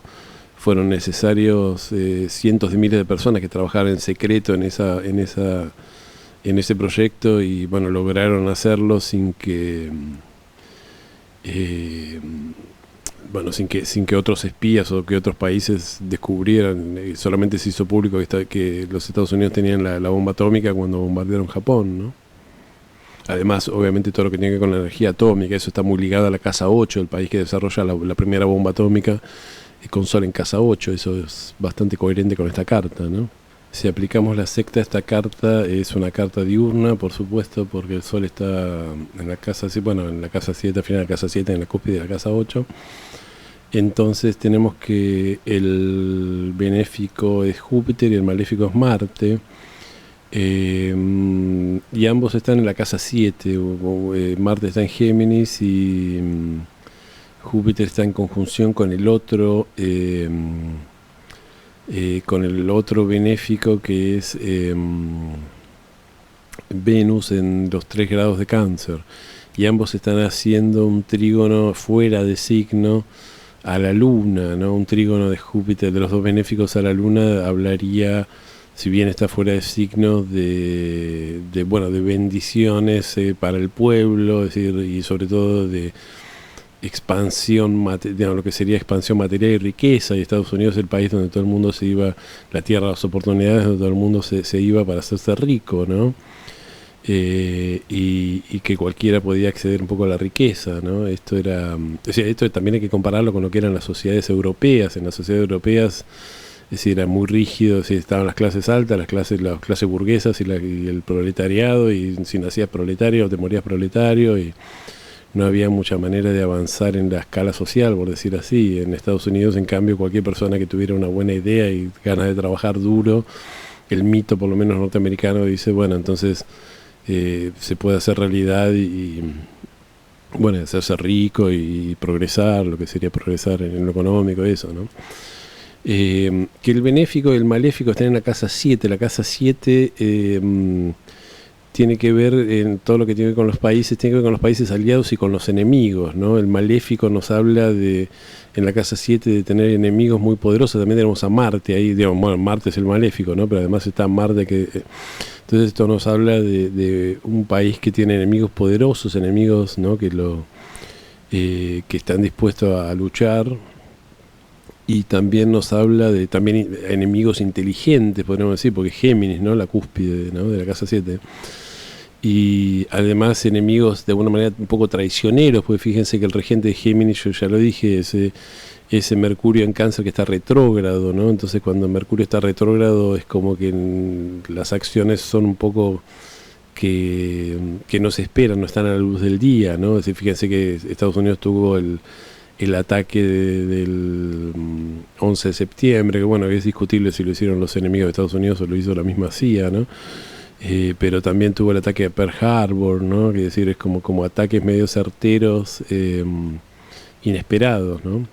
Speaker 1: fueron necesarios cientos de miles de personas que trabajaran en secreto en esa en ese proyecto y bueno, lograron hacerlo sin que sin que otros espías o que otros países descubrieran. Solamente se hizo público que los Estados Unidos tenían la bomba atómica cuando bombardearon Japón, ¿no? Además, obviamente, todo lo que tiene que ver con la energía atómica, eso está muy ligado a la Casa 8, el país que desarrolla la primera bomba atómica, con Sol en Casa 8. Eso es bastante coherente con esta carta, ¿no? Si aplicamos la secta a esta carta, es una carta diurna, por supuesto, porque el Sol está en la casa, en la casa 7, al final de la casa 7, en la cúspide de la casa 8. Entonces tenemos que el benéfico es Júpiter y el maléfico es Marte. Y ambos están en la casa 7. Marte está en Géminis y Júpiter está en conjunción con el otro benéfico, que es Venus en los 3 grados de Cáncer, y ambos están haciendo un trígono fuera de signo a la Luna, ¿no? Un trígono de Júpiter, de los dos benéficos a la Luna, hablaría, si bien está fuera de signo, de bendiciones para el pueblo, es decir, y sobre todo de expansión, lo que sería expansión material y riqueza. Y Estados Unidos es el país donde todo el mundo se iba, la tierra de las oportunidades, donde todo el mundo se iba para hacerse rico, ¿no? Y que cualquiera podía acceder un poco a la riqueza, ¿no? Esto también hay que compararlo con lo que eran las sociedades europeas. En las sociedades europeas, es decir, era muy rígido, es decir, estaban las clases altas, las clases burguesas y el proletariado, y si nacías proletario te morías proletario, y no había mucha manera de avanzar en la escala social, por decir así. En Estados Unidos, en cambio, cualquier persona que tuviera una buena idea y ganas de trabajar duro, el mito, por lo menos norteamericano, dice, bueno, entonces se puede hacer realidad y hacerse rico y progresar, lo que sería progresar en lo económico, eso, ¿no? Que el benéfico y el maléfico están en la casa 7. La casa 7 tiene que ver, en todo lo que tiene que ver con los países, tiene que ver con los países aliados y con los enemigos, ¿no? El maléfico nos habla en la casa 7, de tener enemigos muy poderosos. También tenemos a Marte ahí, Marte es el maléfico, ¿no? Pero además está Marte entonces esto nos habla de un país que tiene enemigos poderosos, enemigos, ¿no? que están dispuestos a luchar. Y también nos habla de enemigos inteligentes, podríamos decir, porque Géminis, ¿no? La cúspide, ¿no? De la casa 7. Y además enemigos de alguna manera un poco traicioneros, porque fíjense que el regente de Géminis, yo ya lo dije, ese Mercurio en Cáncer que está retrógrado, ¿no? Entonces cuando Mercurio está retrógrado es como que las acciones son un poco que no se esperan, no están a la luz del día, ¿no? Es decir, fíjense que Estados Unidos tuvo el ataque del 11 de septiembre, que es discutible si lo hicieron los enemigos de Estados Unidos o lo hizo la misma CIA, ¿no? Pero también tuvo el ataque de Pearl Harbor, ¿no? Que decir, es como ataques medio certeros, inesperados, ¿no?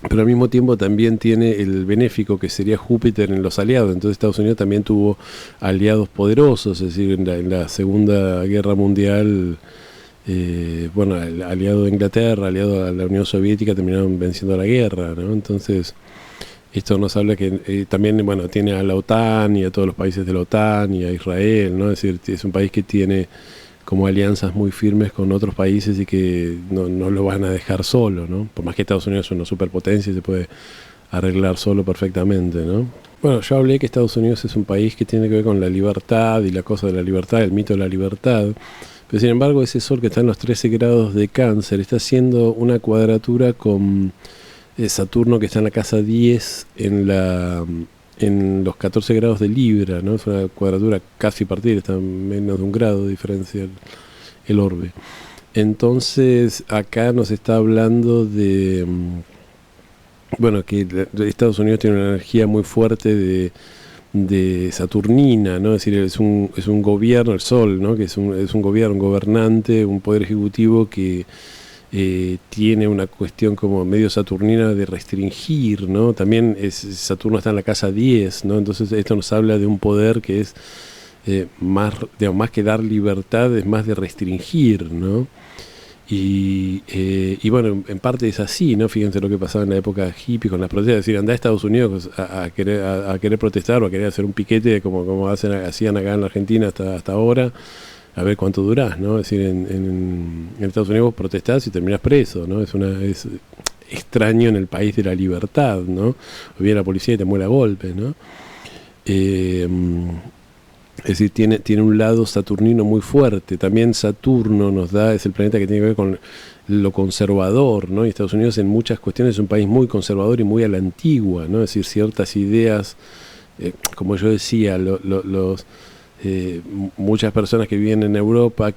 Speaker 1: Pero al mismo tiempo también tiene el benéfico, que sería Júpiter en los aliados. Entonces Estados Unidos también tuvo aliados poderosos, es decir, en la Segunda Guerra Mundial, el aliado de Inglaterra, aliado a la Unión Soviética, terminaron venciendo la guerra, ¿no? Entonces esto nos habla que también tiene a la OTAN y a todos los países de la OTAN y a Israel, ¿no? Es decir, es un país que tiene como alianzas muy firmes con otros países y que no lo van a dejar solo, ¿no? Por más que Estados Unidos es una superpotencia y se puede arreglar solo perfectamente, ¿no? Bueno, yo hablé que Estados Unidos es un país que tiene que ver con la libertad y la cosa de la libertad, el mito de la libertad. Pero sin embargo, ese Sol que está en los 13 grados de Cáncer está haciendo una cuadratura con Saturno, que está en la casa 10 en los 14 grados de Libra, ¿no? Es una cuadratura casi partida, está menos de 1 grado de diferencia el orbe. Entonces acá nos está hablando de que Estados Unidos tiene una energía muy fuerte de saturnina, ¿no? Es decir, es un gobierno, el Sol, ¿no? Que es un gobierno, un gobernante, un poder ejecutivo que tiene una cuestión como medio saturnina de restringir, ¿no? También Saturno está en la casa 10, ¿no? Entonces esto nos habla de un poder que es más que dar libertad, es más de restringir, ¿no? Y bueno, en parte es así, ¿no? Fíjense lo que pasaba en la época hippie con las protestas, es decir, andá a Estados Unidos a querer protestar o a querer hacer un piquete como hacían acá en la Argentina hasta ahora, a ver cuánto durás, ¿no? Es decir, en Estados Unidos vos protestás y terminás preso, ¿no? Es extraño en el país de la libertad, ¿no? O viene la policía y te muere a golpes, ¿no? Es decir, tiene un lado saturnino muy fuerte. También Saturno es el planeta que tiene que ver con lo conservador, ¿no? Y Estados Unidos en muchas cuestiones es un país muy conservador y muy a la antigua, ¿no? Es decir, ciertas ideas, como yo decía, muchas personas que viven en Europa,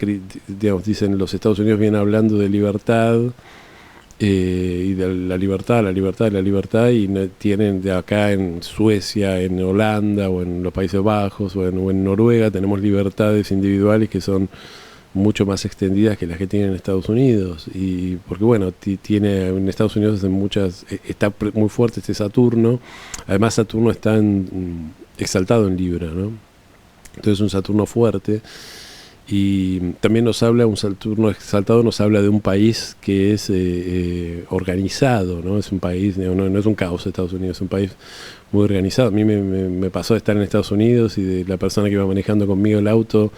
Speaker 1: digamos, dicen los Estados Unidos vienen hablando de libertad, y de la libertad, y no, tienen de acá en Suecia, en Holanda o en los Países Bajos o en Noruega tenemos libertades individuales que son mucho más extendidas que las que tienen en Estados Unidos, y porque bueno, tiene en Estados Unidos está muy fuerte este Saturno. Además Saturno está exaltado en Libra, ¿no? Entonces es un Saturno fuerte. Y también un Saturno exaltado nos habla de un país que es organizado, ¿no? Es un país, no es un caos Estados Unidos, es un país muy organizado. A mí me pasó de estar en Estados Unidos y de la persona que iba manejando conmigo el auto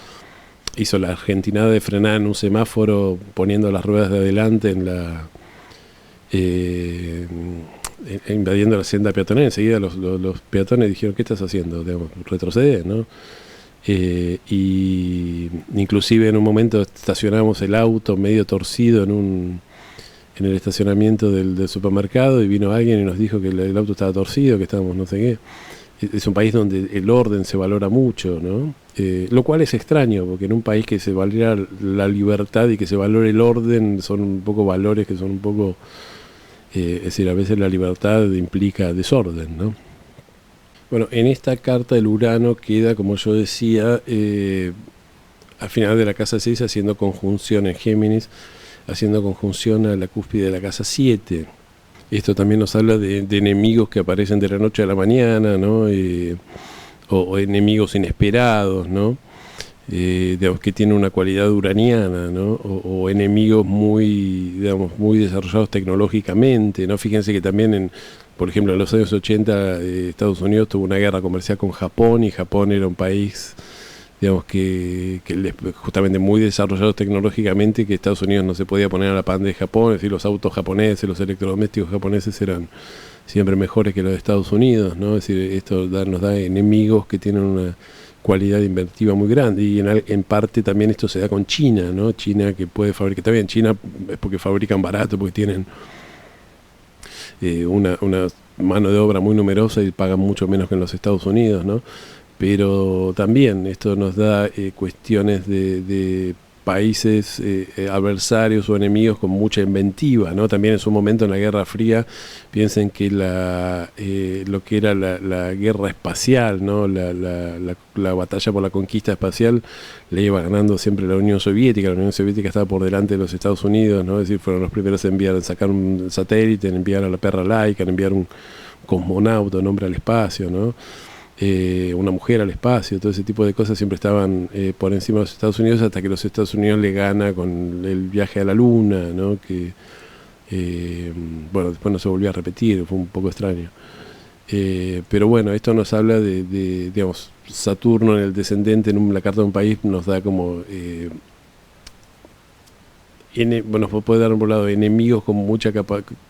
Speaker 1: hizo la argentinada de frenar en un semáforo poniendo las ruedas de adelante invadiendo la senda peatonal. Enseguida los peatones dijeron, ¿qué estás haciendo? Digamos, retroceder, ¿no? Y inclusive en un momento estacionamos el auto medio torcido en el estacionamiento del supermercado, y vino alguien y nos dijo que el auto estaba torcido, que estábamos no sé qué. Es un país donde el orden se valora mucho, ¿no? Lo cual es extraño, porque en un país que se valora la libertad y que se valore el orden, son un poco valores que son un poco... es decir, a veces la libertad implica desorden, ¿no? Bueno, en esta carta el Urano queda, como yo decía, al final de la casa 6 haciendo conjunción en Géminis, haciendo conjunción a la cúspide de la casa 7. Esto también nos habla de enemigos que aparecen de la noche a la mañana, ¿no? O enemigos inesperados, ¿no? Digamos, que tienen una cualidad uraniana, ¿no? O enemigos muy desarrollados tecnológicamente, ¿no? Fíjense que también por ejemplo, en los años 80 Estados Unidos tuvo una guerra comercial con Japón, y Japón era un país, digamos, que justamente muy desarrollado tecnológicamente, que Estados Unidos no se podía poner a la par de Japón. Es decir, los autos japoneses, los electrodomésticos japoneses eran siempre mejores que los de Estados Unidos, ¿no? Es decir, esto nos da enemigos que tienen una cualidad inventiva muy grande, y en parte también esto se da con China, ¿no? China, que puede fabricar, también China es porque fabrican barato, porque tienen una mano de obra muy numerosa y pagan mucho menos que en los Estados Unidos, ¿no? Pero también esto nos da cuestiones de países adversarios o enemigos con mucha inventiva, ¿no? También en su momento en la Guerra Fría, piensen que lo que era la guerra espacial, ¿no? La batalla por la conquista espacial le iba ganando siempre la Unión Soviética. La Unión Soviética estaba por delante de los Estados Unidos, ¿no? Es decir, fueron los primeros en sacar un satélite, en enviar a la perra Laika, en enviar un cosmonauta, un hombre al espacio, ¿no? Una mujer al espacio. Todo ese tipo de cosas siempre estaban por encima de los Estados Unidos, hasta que los Estados Unidos le gana con el viaje a la Luna, ¿no? Que bueno, después no se volvió a repetir, fue un poco extraño. Pero bueno, esto nos habla de digamos, Saturno en el descendente en la carta de un país nos da como bueno, puede dar por un lado enemigos con mucha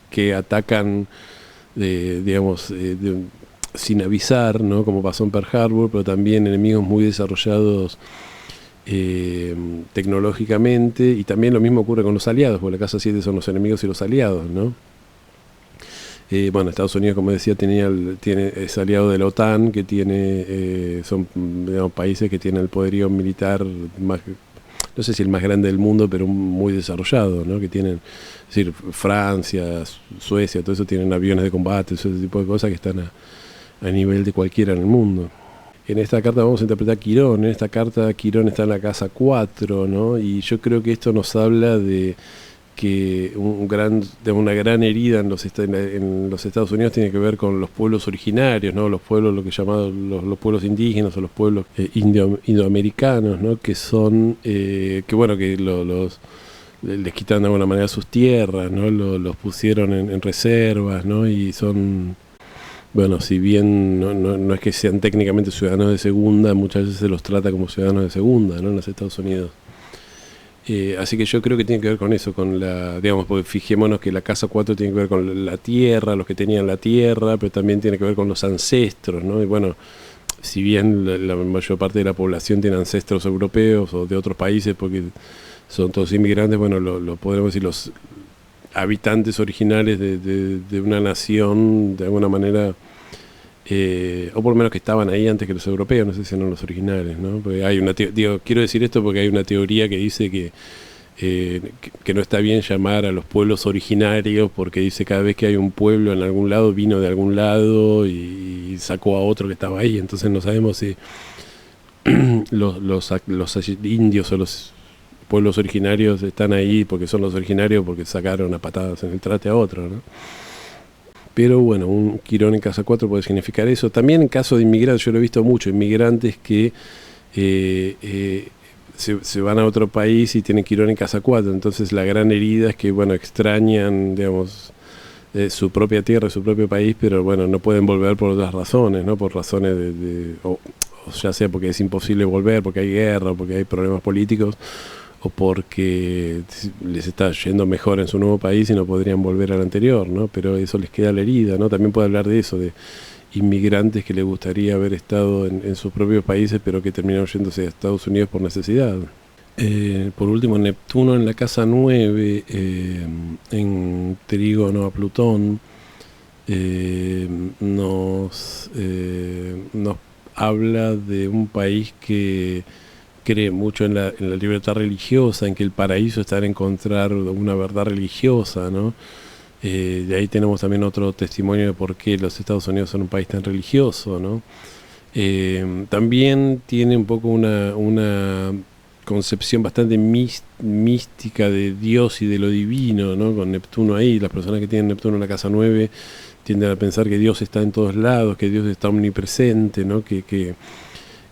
Speaker 1: que atacan digamos, sin avisar, ¿no? Como pasó en Pearl Harbor, pero también enemigos muy desarrollados tecnológicamente, y también lo mismo ocurre con los aliados, porque la casa 7 son los enemigos y los aliados, ¿no? Bueno, Estados Unidos, como decía, es aliado de la OTAN, que son, digamos, países que tienen el poderío militar más, no sé si el más grande del mundo, pero muy desarrollado, ¿no? Que tienen, es decir, Francia, Suecia, todo eso tienen aviones de combate, ese tipo de cosas que están a nivel de cualquiera en el mundo. En esta carta vamos a interpretar Quirón. En esta carta Quirón está en la casa 4, ¿no? Y yo creo que esto nos habla de que una gran herida en los Estados Unidos tiene que ver con los pueblos originarios, ¿no? Los pueblos, lo que llamaban los pueblos indígenas, o los pueblos indoamericanos, ¿no? Que son, que bueno, que les quitan de alguna manera sus tierras, ¿no? Los pusieron en reservas, ¿no? Y son, bueno, si bien no es que sean técnicamente ciudadanos de segunda, muchas veces se los trata como ciudadanos de segunda, ¿no? En los Estados Unidos. Así que yo creo que tiene que ver con eso, con la, digamos, porque fijémonos que la Casa 4 tiene que ver con la tierra, los que tenían la tierra, pero también tiene que ver con los ancestros, ¿no? Y bueno, si bien la mayor parte de la población tiene ancestros europeos o de otros países, porque son todos inmigrantes, bueno, lo podemos decir, los habitantes originales de una nación, de alguna manera, o por lo menos que estaban ahí antes que los europeos, no sé si eran los originales, ¿no? Porque hay una digo, quiero decir esto porque hay una teoría que dice que no está bien llamar a los pueblos originarios, porque dice cada vez que hay un pueblo en algún lado, vino de algún lado y sacó a otro que estaba ahí, entonces no sabemos si los indios o los pueblos originarios están ahí porque son los originarios, porque sacaron a patadas en el trate a otro, ¿no? Pero bueno, un Quirón en Casa 4 puede significar eso. También en caso de inmigrantes, yo lo he visto mucho, inmigrantes que se van a otro país y tienen Quirón en Casa 4. Entonces la gran herida es que, bueno, extrañan, digamos, su propia tierra, su propio país, pero bueno, no pueden volver por otras razones, ¿no? Por razones o ya sea porque es imposible volver, porque hay guerra, porque hay problemas políticos, o porque les está yendo mejor en su nuevo país y no podrían volver al anterior, ¿no? Pero eso les queda la herida, ¿no? También puede hablar de eso, de inmigrantes que les gustaría haber estado en sus propios países, pero que terminaron yéndose a Estados Unidos por necesidad. Por último, Neptuno en la casa 9, en trígono a Plutón, nos habla de un país que cree mucho en la libertad religiosa, en que el paraíso está en encontrar una verdad religiosa, ¿no? De ahí tenemos también otro testimonio de por qué los Estados Unidos son un país tan religioso, ¿no? También tiene un poco una concepción bastante mística de Dios y de lo divino, ¿no? Con Neptuno ahí, las personas que tienen Neptuno en la casa 9 tienden a pensar que Dios está en todos lados, que Dios está omnipresente, ¿no? Que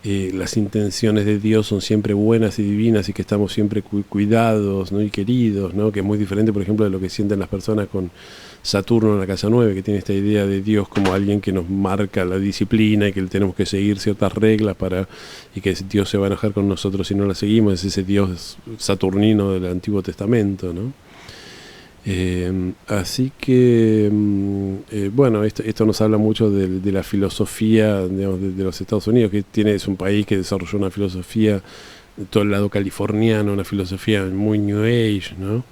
Speaker 1: las intenciones de Dios son siempre buenas y divinas y que estamos siempre cuidados, ¿no? Y queridos, ¿no? Que es muy diferente, por ejemplo, de lo que sienten las personas con Saturno en la casa 9, que tiene esta idea de Dios como alguien que nos marca la disciplina y que tenemos que seguir ciertas reglas y que Dios se va a enojar con nosotros si no la seguimos. Es ese Dios saturnino del Antiguo Testamento, ¿no? Así que bueno, esto nos habla mucho de la filosofía, digamos, de los Estados Unidos, que es un país que desarrolló una filosofía de todo el lado californiano, una filosofía muy New Age, ¿no?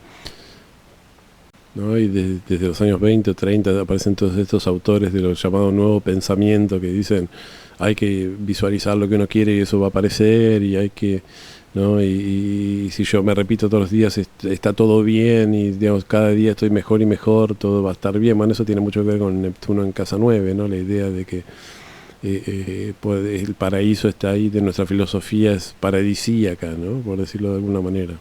Speaker 1: Y desde los años 20 o 30 aparecen todos estos autores de lo llamado nuevo pensamiento que dicen hay que visualizar lo que uno quiere y eso va a aparecer, y hay que, ¿no? Y si yo me repito todos los días está todo bien y digamos cada día estoy mejor y mejor, todo va a estar bien. Bueno, eso tiene mucho que ver con Neptuno en casa 9, ¿no? La idea de que el paraíso está ahí, de nuestra filosofía es paradisíaca, ¿no? Por decirlo de alguna manera.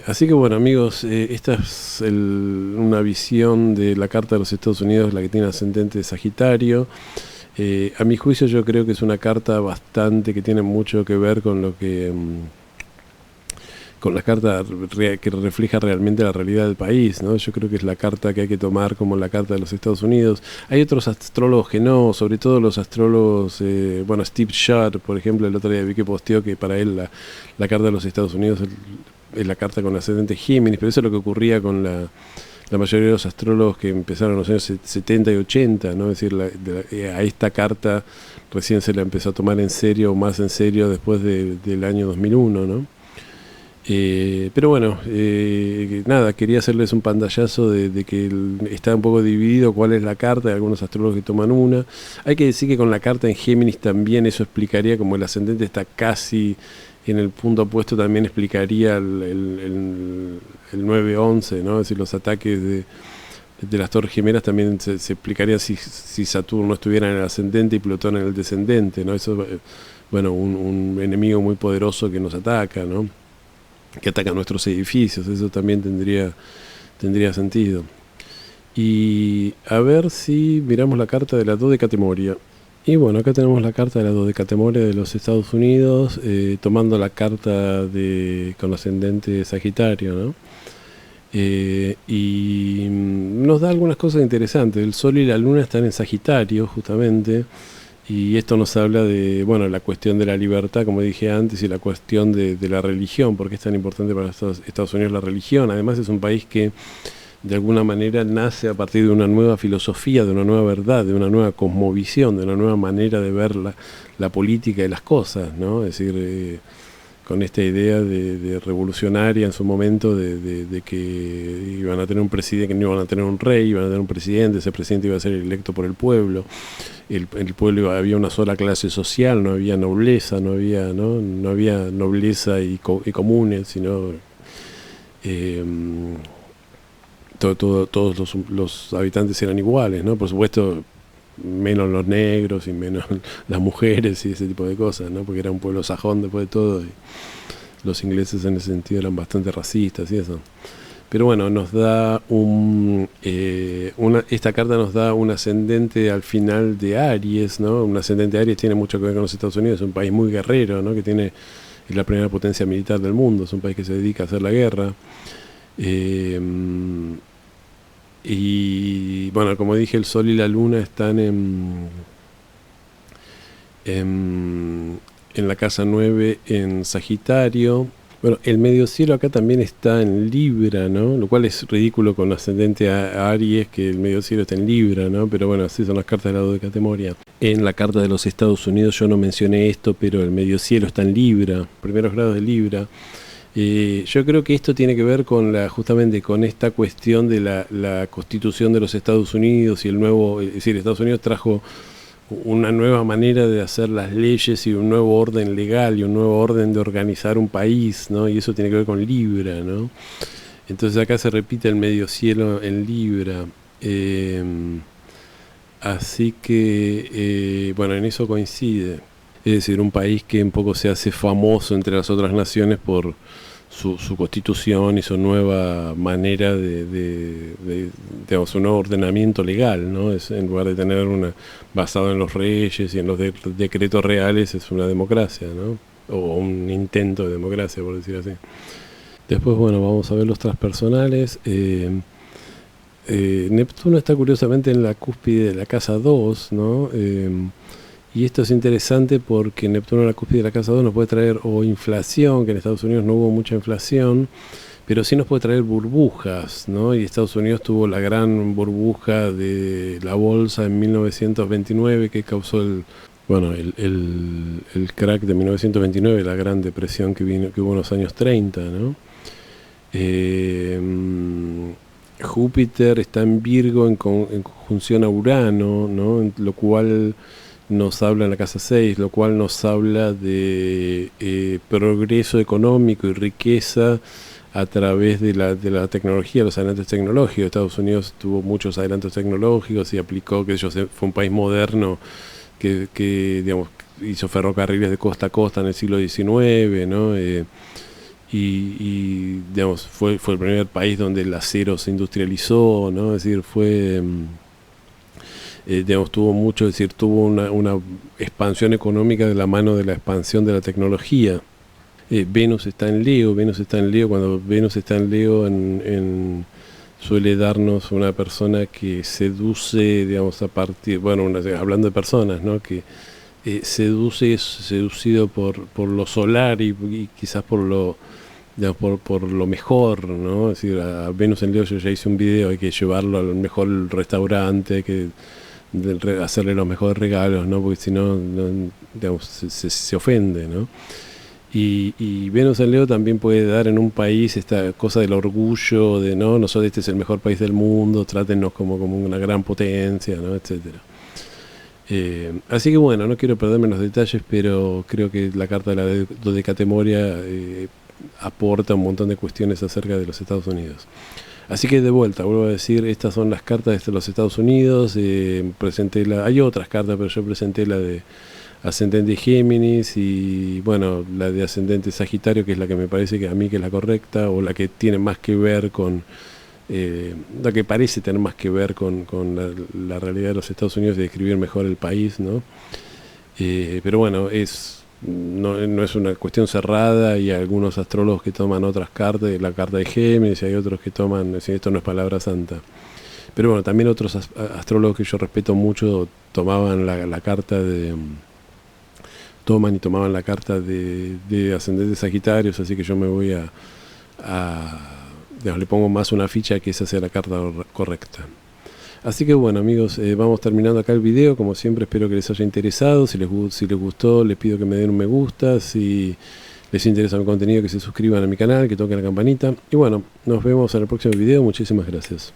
Speaker 1: Así que bueno, amigos, esta es una visión de la carta de los Estados Unidos, la que tiene ascendente de Sagitario. A mi juicio yo creo que es una carta que tiene mucho que ver con lo que con la carta que refleja realmente la realidad del país, ¿no? Yo creo que es la carta que hay que tomar como la carta de los Estados Unidos. Hay otros astrólogos que no, sobre todo los astrólogos, bueno, Steve Sharp, por ejemplo, el otro día vi que posteó que para él la carta de los Estados Unidos es la carta con ascendente Géminis, pero eso es lo que ocurría con la mayoría de los astrólogos que empezaron en los años 70 y 80, ¿no? Es decir, a esta carta recién se la empezó a tomar en serio, o más en serio, después del año 2001, ¿no? Pero bueno, nada, quería hacerles un pantallazo de que está un poco dividido cuál es la carta, hay algunos astrólogos que toman una. Hay que decir que con la carta en Géminis también eso explicaría, como el ascendente está casi en el punto opuesto, también explicaría el 9-11, ¿no? Es decir, los ataques de las Torres Gemelas también se explicaría si Saturno estuviera en el ascendente y Plutón en el descendente, ¿no? Eso, bueno, un enemigo muy poderoso que nos ataca, ¿no? Que ataca nuestros edificios, eso también tendría sentido. Y a ver si miramos la carta de la dodecatemoria. Y bueno, acá tenemos la carta de la dodecatemoria de los Estados Unidos, tomando la carta con ascendente Sagitario, ¿no? Y nos da algunas cosas interesantes. El Sol y la Luna están en Sagitario, justamente, y esto nos habla de, bueno, la cuestión de la libertad, como dije antes, y la cuestión de la religión, porque es tan importante para Estados Unidos la religión. Además es un país que de alguna manera nace a partir de una nueva filosofía, de una nueva verdad, de una nueva cosmovisión, de una nueva manera de ver la política y las cosas, ¿no? Es decir, con esta idea de revolucionaria en su momento, de que iban a tener un presidente, que no iban a tener un rey, iban a tener un presidente, ese presidente iba a ser electo por el pueblo. El pueblo, había una sola clase social, no había nobleza, no había nobleza y comunes, sino todos los habitantes eran iguales, ¿no? Por supuesto, menos los negros y menos las mujeres y ese tipo de cosas, ¿no? Porque era un pueblo sajón después de todo, y los ingleses en ese sentido eran bastante racistas y eso. Pero bueno, nos da esta carta nos da un ascendente al final de Aries, ¿no? Un ascendente de Aries tiene mucho que ver con los Estados Unidos, es un país muy guerrero, ¿no? Es la primera potencia militar del mundo, es un país que se dedica a hacer la guerra. Y bueno, como dije, el Sol y la Luna están en la casa 9 en Sagitario. Bueno, el medio cielo acá también está en Libra, ¿no? Lo cual es ridículo con ascendente a Aries, que el medio cielo está en Libra, ¿no? Pero bueno, así son las cartas de la dodecatemoria. En la carta de los Estados Unidos yo no mencioné esto, pero el medio cielo está en Libra, primeros grados de Libra. Yo creo que esto tiene que ver justamente con esta cuestión de la constitución de los Estados Unidos y es decir, Estados Unidos trajo una nueva manera de hacer las leyes y un nuevo orden legal y un nuevo orden de organizar un país, ¿no? Y eso tiene que ver con Libra, ¿no? Entonces acá se repite el medio cielo en Libra. Así que, bueno, en eso coincide. Es decir, un país que un poco se hace famoso entre las otras naciones por su constitución y su nueva manera digamos, un nuevo ordenamiento legal, ¿no? En lugar de tener basado en los reyes y en los decretos reales, es una democracia, ¿no? O un intento de democracia, por decir así. Después, bueno, vamos a ver los transpersonales. Neptuno está curiosamente en la cúspide de la casa 2, ¿no? Y esto es interesante porque Neptuno en la cúspide de la casa 2 nos puede traer o inflación, que en Estados Unidos no hubo mucha inflación, pero sí nos puede traer burbujas, ¿no? Y Estados Unidos tuvo la gran burbuja de la bolsa en 1929 que causó el crack de 1929, la gran depresión que hubo en los años 30, ¿no? Júpiter está en Virgo en conjunción a Urano, ¿no? Lo cual nos habla en la casa 6, lo cual nos habla de progreso económico y riqueza a través de la tecnología, los adelantos tecnológicos. Estados Unidos tuvo muchos adelantos tecnológicos y aplicó, fue un país moderno que digamos, hizo ferrocarriles de costa a costa en el siglo XIX, ¿no? Y digamos, fue el primer país donde el acero se industrializó, ¿no? Es decir, digamos, tuvo una expansión económica de la mano de la expansión de la tecnología. Venus está en Leo, cuando Venus está en Leo suele darnos una persona que seduce, digamos, hablando de personas, ¿no? Que es seducido por lo solar y quizás por lo mejor, ¿no? Es decir, a Venus en Leo yo ya hice un video, hay que llevarlo al mejor restaurante, hay que hacerle los mejores regalos, ¿no? Porque si no, digamos, se ofende, ¿no? Y Venus en Leo también puede dar en un país esta cosa del orgullo de, no, nosotros este es el mejor país del mundo, trátenos como una gran potencia, ¿no? Etcétera. Así que bueno, no quiero perderme en los detalles, pero creo que la carta de la dodecatemoria aporta un montón de cuestiones acerca de los Estados Unidos. Así que de vuelta, vuelvo a decir, estas son las cartas de los Estados Unidos. Hay otras cartas, pero yo presenté la de ascendente Géminis y bueno, la de ascendente Sagitario, que es la que me parece que a mí que es la correcta, o la que tiene más que ver con lo que parece tener más que ver con la realidad de los Estados Unidos y describir mejor el país, ¿no? Pero bueno, no es una cuestión cerrada, y hay algunos astrólogos que toman otras cartas, la carta de Géminis, y hay otros que toman, si esto no es palabra santa. Pero bueno, también otros astrólogos que yo respeto mucho tomaban la carta de... tomaban la carta de ascendentes Sagitarios, así que yo me voy digamos, le pongo más una ficha que esa sea la carta correcta. Así que bueno, amigos, vamos terminando acá el video. Como siempre, espero que les haya interesado. Si les gustó, les pido que me den un me gusta. Si les interesa mi contenido, que se suscriban a mi canal, que toquen la campanita. Y bueno, nos vemos en el próximo video. Muchísimas gracias.